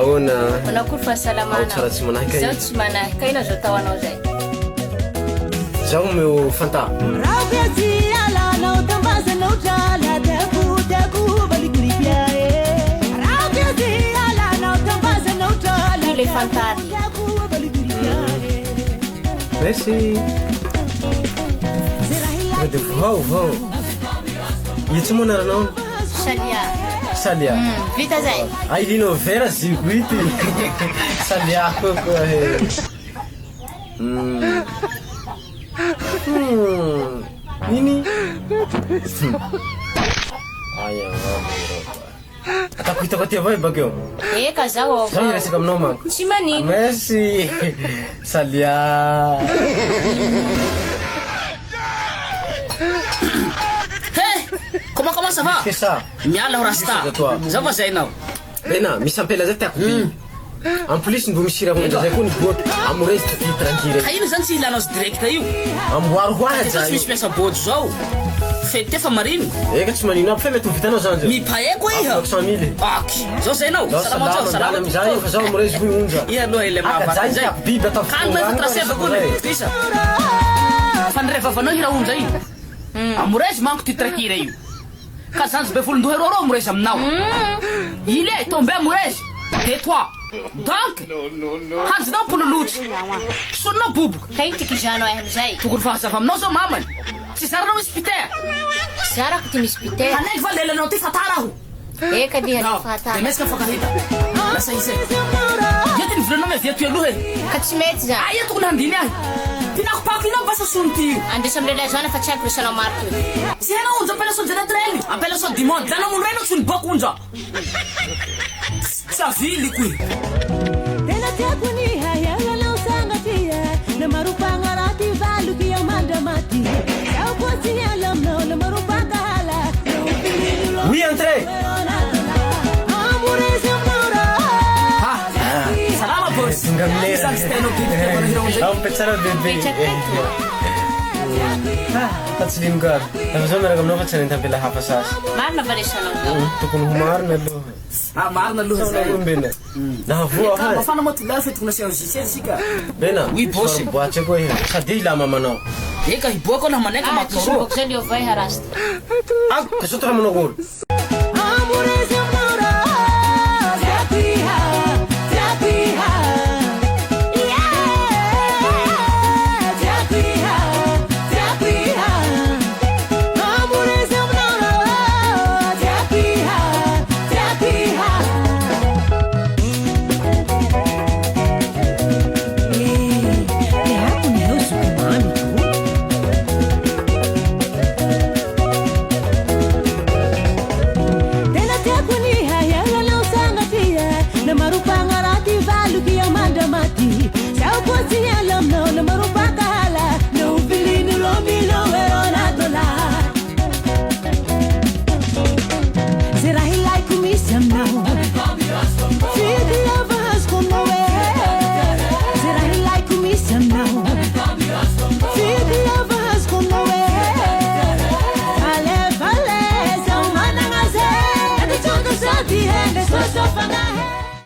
ahoana manakory fahasalamana tsara tsy manahaka zaho tsy manahaka ina zao tao anao zay zaho meo fanta le fantary merci de vao itsy moa naranao salia salia vita zay ailinao vera ziko ity salia kokoa he nini aya atako hitako aty avao bakeo eka zaho zaho iresaka aminao manko tsy manino merci salia Comment ça va? Qu'est-ce que ça? Miala ho rasta. Ça va zainao? Bena, misy ampela zay tiako bi. En plus mbo misy raha honja zay koa ny boaky amorez ty tranquille. Ino zany tsy ilanao direct io? Amboaro hoaja. Tsy misy piasa bojo zao. Fete fa marino. Eka tsy manino aby fa mety ho vitanao zany. Mipaeko iha. 100 000. Aki. Zao zainao. Salama amizay fa zao amorez koa honja. Iha aloha ile mava. Zay tiako biby atao Kan fa traceva koa le tisa. Fanrevavanao hira honja io. Amorez manko ty tranquille io. Ka zany be folondoha roro amorez aminao. Il est tombé amorez. Tais-toi. Donc, hanjinao pololotsy. Sononao boboka. kaitiky zanao ay amizay Tokony fahazava aminao zao mamany. Tsy zaranao inspecteur. zarako ty misy piter Haneky va lelanao ty fataraho. eka diha De fahatara meska fakahita. Lasa isay. Yety ny volanao miavia aloha e. ka tsy mety zany Aia tokony handiny ahy. Tinakopako inao basa sonty io. andesa amilelay zany fa tsy haiko resanao maro toy Tsy hainao onja apela de naturel. Apela dimanche. Dana mun reno tsy nibako onja. Tsy avily koy. Tena tiako ny hahiagnanao sanatia na marupanga rati valuki ya mandamati au kwa tiala mno na marupanga hala Oui, entrez. Salama boss. Ngamnera. Isang steno bibi ka pala hirong Ang petsara bebe. Petrapetra. Tatsilin ka. Tapos meron kami nafatsanin tampila hapasas. marina va resanao zao Tukun humarna aloha. Marina aloha Sa zay. kumbena. Nahavua Ka ha. mafana mo tilafy tokony asiao jisel sika. Bena. Oui, boss. Boache ko ya. Sadi lama manao. Eka hiboako na maneka makoro. tsomboko zay le ovay harasta Ah, kasutra manao.